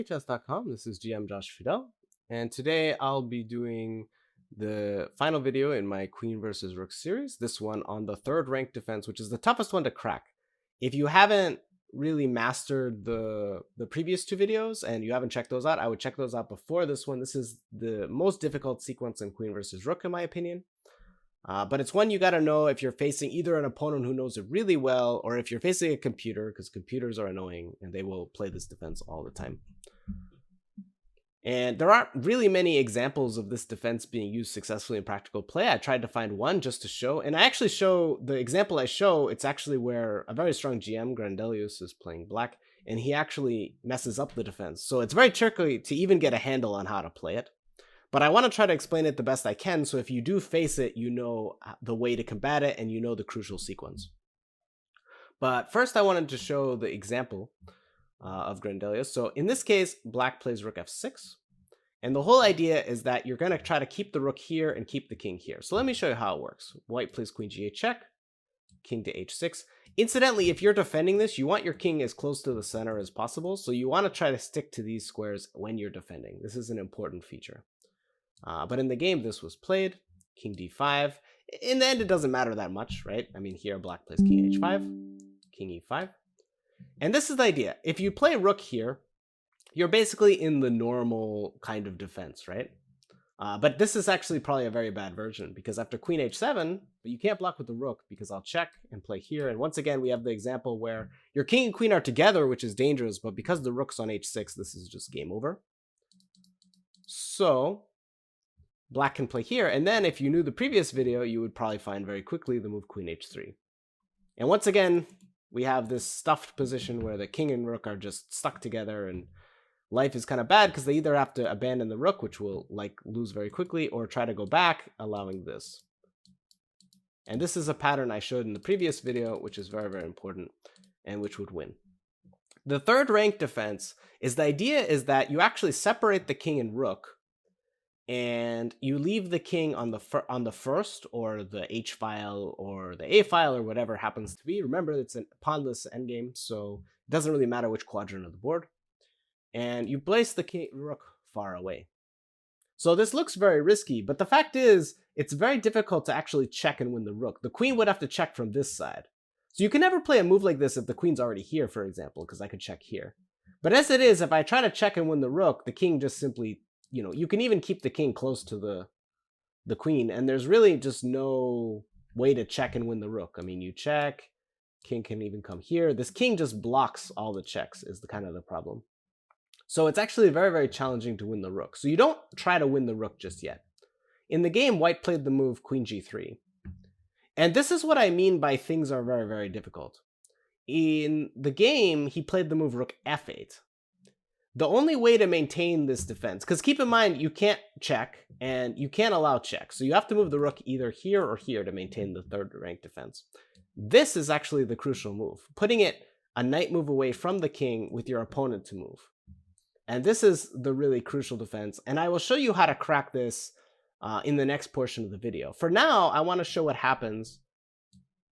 chess.com. This is GM Josh Fidel, and today I'll be doing the final video in my Queen versus Rook series. This one on the third rank defense, which is the toughest one to crack. If you haven't really mastered the previous two videos and you haven't checked those out, I would check those out before this one. This is the most difficult sequence in Queen versus Rook, in my opinion. But it's one you got to know if you're facing either an opponent who knows it really well, or if you're facing a computer, because computers are annoying and they will play this defense all the time. And there aren't really many examples of this defense being used successfully in practical play. I tried to find one just to show, and I actually show the example I show. It's actually where a very strong GM, Grandelius, is playing black, and he actually messes up the defense. So it's very tricky to even get a handle on how to play it. But I want to try to explain it the best I can, so if you do face it, you know the way to combat it and you know the crucial sequence. But first I wanted to show the example of Grandelius. So in this case, black plays rook f6. And the whole idea is that you're going to try to keep the rook here and keep the king here. So let me show you how it works. White plays queen g8 check, king to h6. Incidentally, if you're defending this, you want your king as close to the center as possible. So you want to try to stick to these squares when you're defending. This is an important feature. But in the game, this was played, king d5. In the end, it doesn't matter that much, right? I mean, here black plays king h5, king e5. And this is the idea. If you play rook here, you're basically in the normal kind of defense, right? But this is actually probably a very bad version, because after queen h7, but you can't block with the rook because I'll check and play here. And once again, we have the example where your king and queen are together, which is dangerous, but because the rook's on h6, this is just game over. So black can play here, and then if you knew the previous video, you would probably find very quickly the move queen h3. And once again, we have this stuffed position where the king and rook are just stuck together, and life is kind of bad because they either have to abandon the rook, which will lose very quickly, or try to go back, allowing this. And this is a pattern I showed in the previous video, which is very, very important, and which would win. The third rank defense is the idea is that you actually separate the king and rook, and you leave the king on the first, or the h file, or the a file, or whatever it happens to be. Remember, it's a pawnless endgame, so it doesn't really matter which quadrant of the board. And you place the king rook far away. So this looks very risky, but the fact is, it's very difficult to actually check and win the rook. The queen would have to check from this side. So you can never play a move like this if the queen's already here, for example, because I could check here. But as it is, if I try to check and win the rook, the king just simply, you can even keep the king close to the queen, and there's really just no way to check and win the rook. I mean, you check, king can even come here. This king just blocks all the checks is the kind of the problem. So it's actually very, very challenging to win the rook. So you don't try to win the rook just yet. In the game, white played the move queen g3. And this is what I mean by things are very, very difficult. In the game, he played the move rook f8. The only way to maintain this defense, because keep in mind, you can't check and you can't allow check. So you have to move the rook either here or here to maintain the third rank defense. This is actually the crucial move, putting it a knight move away from the king with your opponent to move. And this is the really crucial defense. And I will show you how to crack this in the next portion of the video. For now, I want to show what happens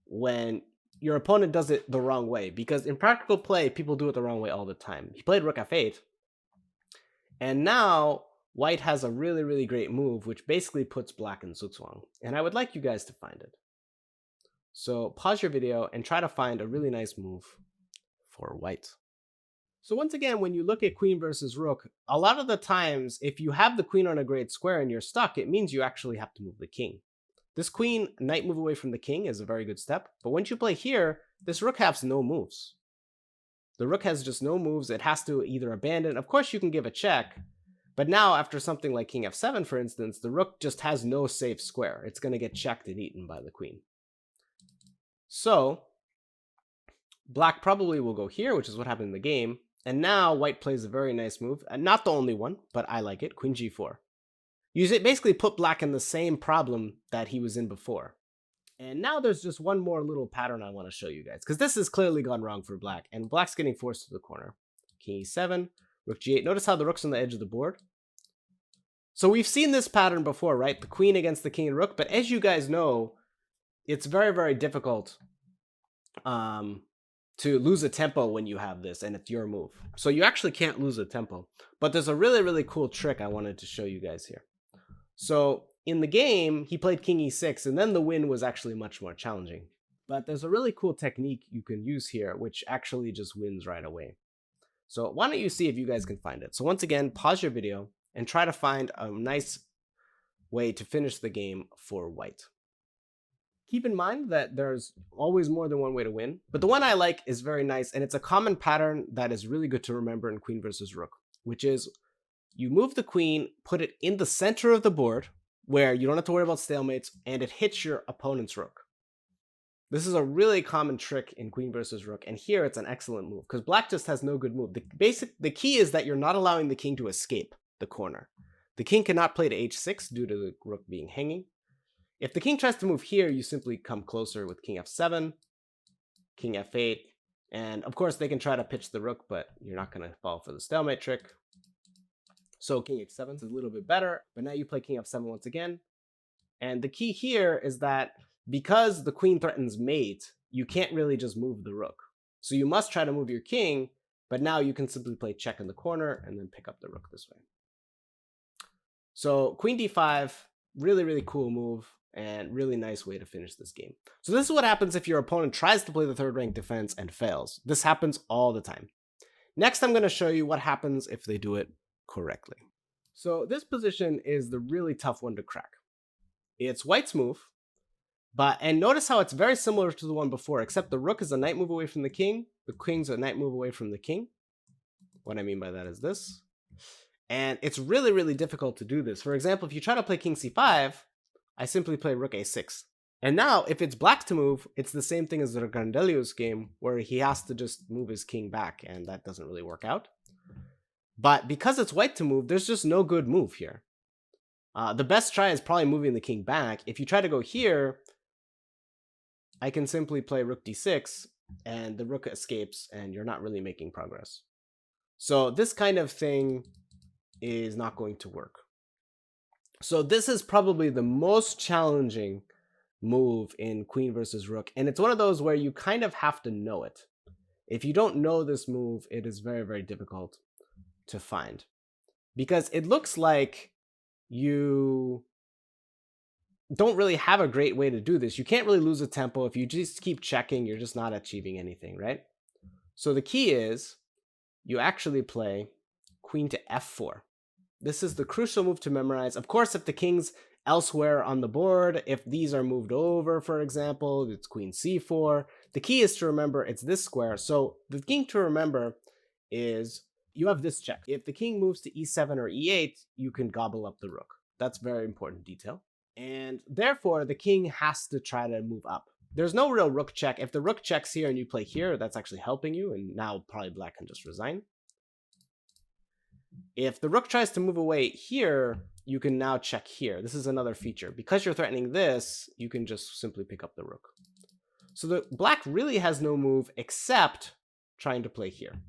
when your opponent does it the wrong way, because in practical play, people do it the wrong way all the time. He played rook f8, and now white has a really, really great move, which basically puts black in zugzwang. And I would like you guys to find it. So pause your video and try to find a really nice move for white. So once again, when you look at queen versus rook, a lot of the times, if you have the queen on a great square and you're stuck, it means you actually have to move the king. This queen knight move away from the king is a very good step, but once you play here, this rook has no moves. The rook has just no moves. It has to either abandon. Of course, you can give a check, but now after something like king f7, for instance, the rook just has no safe square. It's going to get checked and eaten by the queen. So black probably will go here, which is what happened in the game. And now white plays a very nice move, and not the only one, but I like it, queen g4. You basically put black in the same problem that he was in before. And now there's just one more little pattern I want to show you guys, because this has clearly gone wrong for black, and black's getting forced to the corner. King e7, rook g8. Notice how the rook's on the edge of the board. So we've seen this pattern before, right? The queen against the king and rook, but as you guys know, it's very, very difficult to lose a tempo when you have this and it's your move. So you actually can't lose a tempo. But there's a really, really cool trick I wanted to show you guys here. So in the game, he played king e6, and then the win was actually much more challenging. But there's a really cool technique you can use here, which actually just wins right away. So why don't you see if you guys can find it. So once again, pause your video and try to find a nice way to finish the game for white. Keep in mind that there's always more than one way to win, but the one I like is very nice, and it's a common pattern that is really good to remember in queen versus rook, which is you move the queen, put it in the center of the board where you don't have to worry about stalemates, and it hits your opponent's rook. This is a really common trick in queen versus rook, and here it's an excellent move because black just has no good move. The key is that you're not allowing the king to escape the corner. The king cannot play to h6 due to the rook being hanging. If the king tries to move here, you simply come closer with king f7, king f8, and of course they can try to pitch the rook, but you're not going to fall for the stalemate trick. So king h7 is a little bit better, but now you play king f7 once again. And the key here is that because the queen threatens mate, you can't really just move the rook. So you must try to move your king, but now you can simply play check in the corner and then pick up the rook this way. So queen d5, really, really cool move and really nice way to finish this game. So this is what happens if your opponent tries to play the third rank defense and fails. This happens all the time. Next, I'm going to show you what happens if they do it correctly. So this position is the really tough one to crack. It's white's move, and notice how it's very similar to the one before, except the rook is a knight move away from the king, the king's a knight move away from the king. What I mean by that is this. And it's really, really difficult to do this. For example, if you try to play king c5, I simply play rook a6. And now, if it's black to move, it's the same thing as the Grandelius game, where he has to just move his king back, and that doesn't really work out. But because it's white to move, there's just no good move here. The best try is probably moving the king back. If you try to go here, I can simply play rook d6, and the rook escapes, and you're not really making progress. So this kind of thing is not going to work. So this is probably the most challenging move in queen versus rook, and it's one of those where you kind of have to know it. If you don't know this move, it is very, very difficult to find, because it looks like you don't really have a great way to do this. You can't really lose a tempo. If you just keep checking, you're just not achieving anything, right? So the key is you actually play queen to f4. This is the crucial move to memorize. Of course, if the king's elsewhere on the board, if these are moved over, for example, it's queen c4. The key is to remember it's this square. So the thing to remember is you have this check. If the king moves to e7 or e8, you can gobble up the rook. That's a very important detail. And therefore, the king has to try to move up. There's no real rook check. If the rook checks here and you play here, that's actually helping you, and now probably black can just resign. If the rook tries to move away here, you can now check here. This is another feature. Because you're threatening this, you can just simply pick up the rook. So the black really has no move except trying to play here.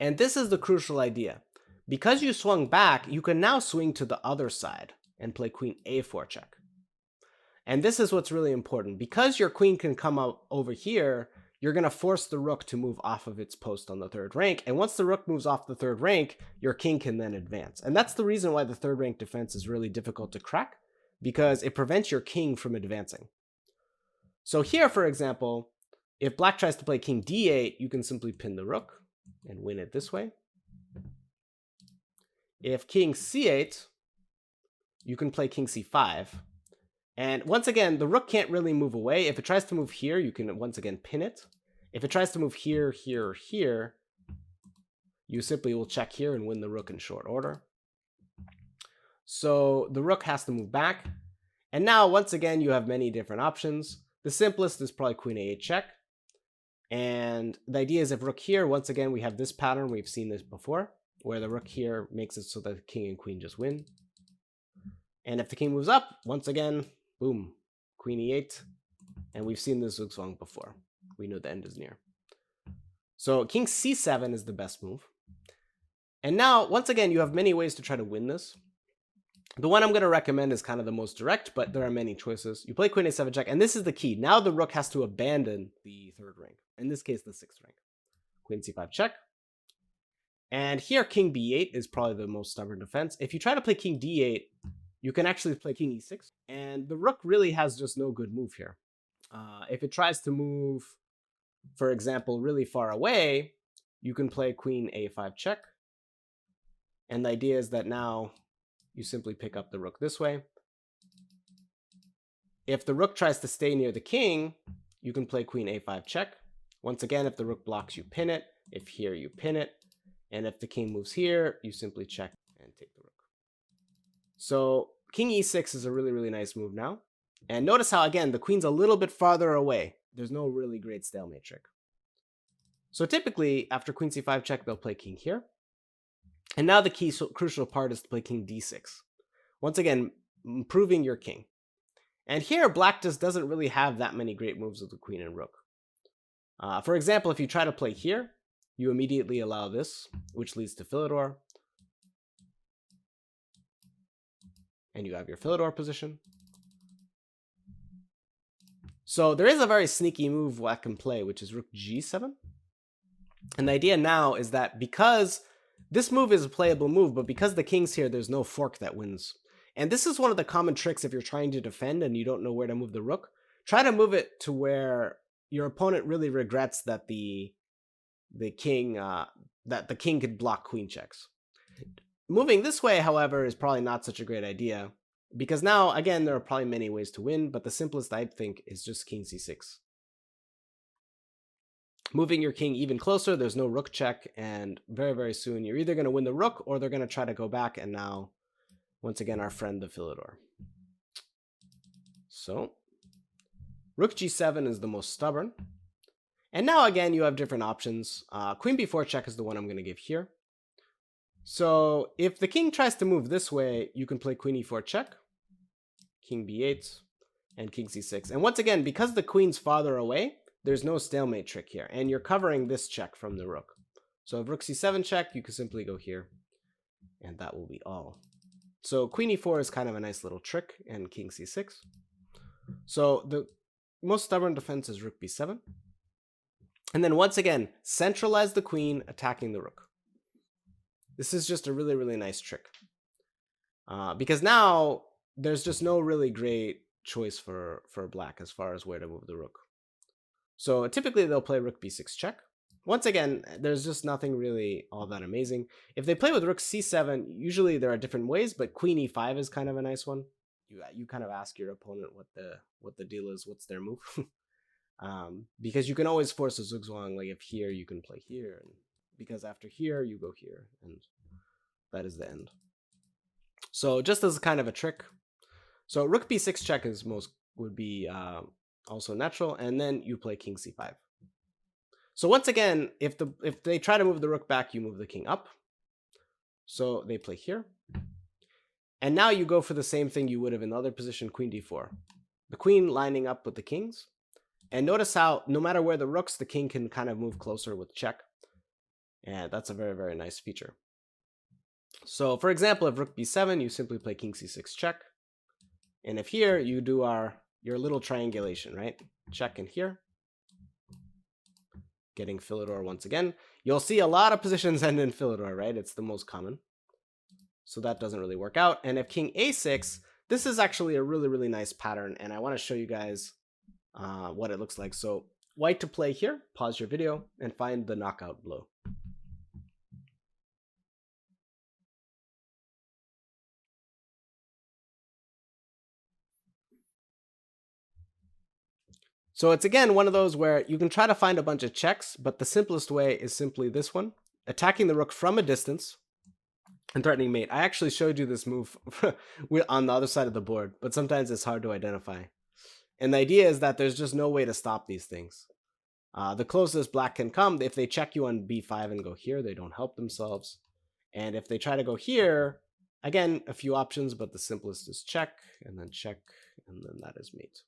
And this is the crucial idea. Because you swung back, you can now swing to the other side and play queen a4 check. And this is what's really important. Because your queen can come out over here, you're going to force the rook to move off of its post on the third rank. And once the rook moves off the third rank, your king can then advance. And that's the reason why the third rank defense is really difficult to crack, because it prevents your king from advancing. So here, for example, if black tries to play king d8, you can simply pin the rook and win it this way. If king c8, you can play king c5. And once again, the rook can't really move away. If it tries to move here, you can once again pin it. If it tries to move here, here, or here, you simply will check here and win the rook in short order. So the rook has to move back. And now, once again, you have many different options. The simplest is probably queen a8 check. And the idea is if rook here, once again, we have this pattern. We've seen this before, where the rook here makes it so that the king and queen just win. And if the king moves up, once again, boom, queen e8. And we've seen this zugzwang before. We know the end is near. So king c7 is the best move. And now, once again, you have many ways to try to win this. The one I'm going to recommend is kind of the most direct, but there are many choices. You play queen a7 check, and this is the key. Now the rook has to abandon the third rank, in this case the sixth rank. Queen c5 check. And here king b8 is probably the most stubborn defense. If you try to play king d8, you can actually play king e6, and the rook really has just no good move here. If it tries to move, for example, really far away, you can play queen a5 check. And the idea is that now you simply pick up the rook this way. If the rook tries to stay near the king, you can play queen a5 check. Once again, if the rook blocks, you pin it. If here, you pin it. And if the king moves here, you simply check and take the rook. So king e6 is a really, really nice move now. And notice how, again, the queen's a little bit farther away. There's no really great stalemate trick. So typically, after queen c5 check, they'll play king here. And now the key crucial part is to play king d6. Once again, improving your king. And here, black just doesn't really have that many great moves with the queen and rook. For example, if you try to play here, you immediately allow this, which leads to Philidor. And you have your Philidor position. So there is a very sneaky move black can play, which is rook g7. And the idea now is that because this move is a playable move, but because the king's here, there's no fork that wins. And this is one of the common tricks if you're trying to defend and you don't know where to move the rook. Try to move it to where your opponent really regrets that the king could block queen checks. Moving this way, however, is probably not such a great idea, because now, again, there are probably many ways to win, but the simplest, I think, is just king c6. Moving your king even closer, there's no rook check, and very, very soon, you're either going to win the rook, or they're going to try to go back, and now, once again, our friend, the Philidor. So, rook g7 is the most stubborn. And now, again, you have different options. Queen b4 check is the one I'm going to give here. So if the king tries to move this way, you can play queen e4 check, king b8, and king c6. And once again, because the queen's farther away, there's no stalemate trick here. And you're covering this check from the rook. So if rook c7 check, you can simply go here. And that will be all. So queen e4 is kind of a nice little trick, and king c6. So the most stubborn defense is rook b7. And then once again, centralize the queen, attacking the rook. This is just a really, really nice trick. Because now there's just no really great choice for black as far as where to move the rook. So typically they'll play rook b6 check. Once again, there's just nothing really all that amazing. If they play with rook c7, usually there are different ways, but queen e5 is kind of a nice one. You kind of ask your opponent what the deal is, what's their move. Because you can always force a zugzwang, like if here you can play here, and because after here you go here, and that is the end. So just as kind of a trick, so rook b6 check would be also natural, and then you play king c5. So once again, if they try to move the rook back, you move the king up. So they play here, and now you go for the same thing you would have in the other position, queen d4. The queen lining up with the kings, and notice how no matter where the rook's, the king can kind of move closer with check. And that's a very, very nice feature. So for example, if rook b7, you simply play king c6 check. And if here, you do your little triangulation, right? Check in here. Getting Philidor once again. You'll see a lot of positions end in Philidor, right? It's the most common. So that doesn't really work out. And if king a6, this is actually a really, really nice pattern. And I want to show you guys what it looks like. So white to play here. Pause your video and find the knockout blow. So it's again one of those where you can try to find a bunch of checks, but the simplest way is simply this one, attacking the rook from a distance and threatening mate. I actually showed you this move on the other side of the board, but sometimes it's hard to identify. And the idea is that there's just no way to stop these things. The closest black can come, if they check you on b5 and go here, they don't help themselves. And if they try to go here, again, a few options, but the simplest is check, and then that is mate.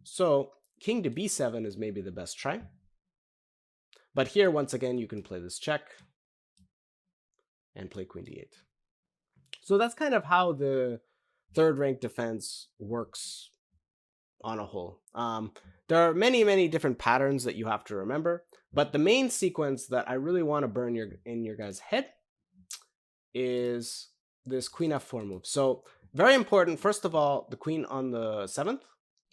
So king to b7 is maybe the best try. But here, once again, you can play this check and play queen d8. So that's kind of how the third rank defense works on a whole. There are many, many different patterns that you have to remember, but the main sequence that I really want to burn in your guys' head is this queen f4 move. So very important. First of all, the queen on the 7th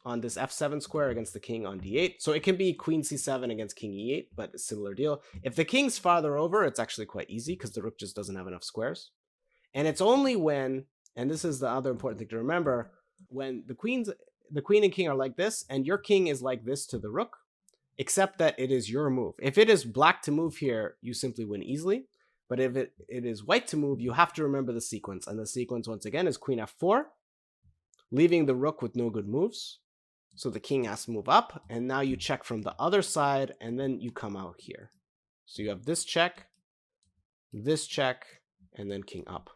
on this f7 square against the king on d8. So it can be queen c7 against king e8, but a similar deal. If the king's farther over, it's actually quite easy because the rook just doesn't have enough squares. And it's only when, and this is the other important thing to remember, when the queen and king are like this, and your king is like this to the rook, except that it is your move. If it is black to move here, you simply win easily. But if it is white to move, you have to remember the sequence. And the sequence, once again, is queen f4, leaving the rook with no good moves. So the king has to move up, and now you check from the other side, and then you come out here. So you have this check, and then king up.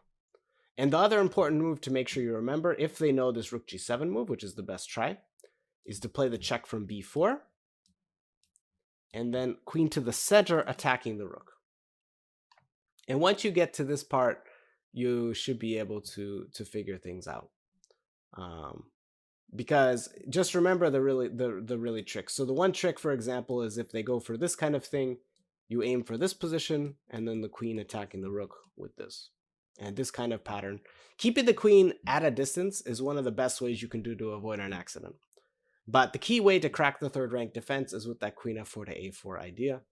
And the other important move to make sure you remember, if they know this rook g7 move, which is the best try, is to play the check from b4, and then queen to the center, attacking the rook. And once you get to this part, you should be able to figure things out. Because just remember the really tricks. So the one trick, for example, is if they go for this kind of thing, you aim for this position, and then the queen attacking the rook with this. And this kind of pattern. Keeping the queen at a distance is one of the best ways you can do to avoid an accident. But the key way to crack the third rank defense is with that queen f4 to a4 idea.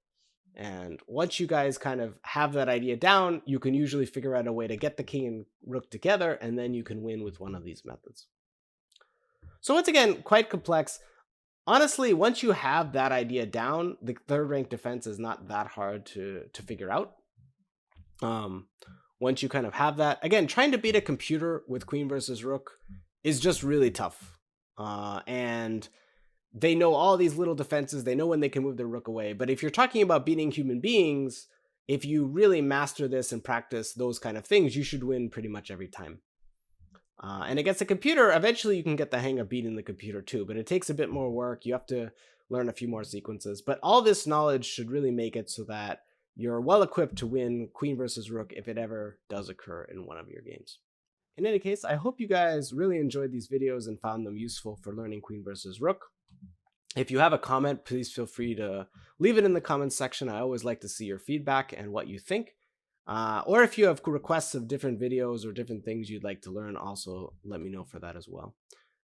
And once you guys kind of have that idea down, you can usually figure out a way to get the king and rook together, and then you can win with one of these methods. So once again, quite complex. Honestly, once you have that idea down, the third rank defense is not that hard to figure out. Once you kind of have that, again, trying to beat a computer with queen versus rook is just really tough. And they know all these little defenses. They know when they can move their rook away. But if you're talking about beating human beings, if you really master this and practice those kind of things, you should win pretty much every time. And against a computer, eventually you can get the hang of beating the computer too, but it takes a bit more work. You have to learn a few more sequences. But all this knowledge should really make it so that you're well equipped to win queen versus rook if it ever does occur in one of your games. In any case, I hope you guys really enjoyed these videos and found them useful for learning queen versus rook. If you have a comment, please feel free to leave it in the comments section. I always like to see your feedback and what you think. Or if you have requests of different videos or different things you'd like to learn, also let me know for that as well.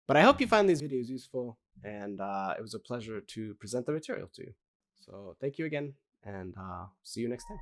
But I hope you find these videos useful, and it was a pleasure to present the material to you. So thank you again, and see you next time.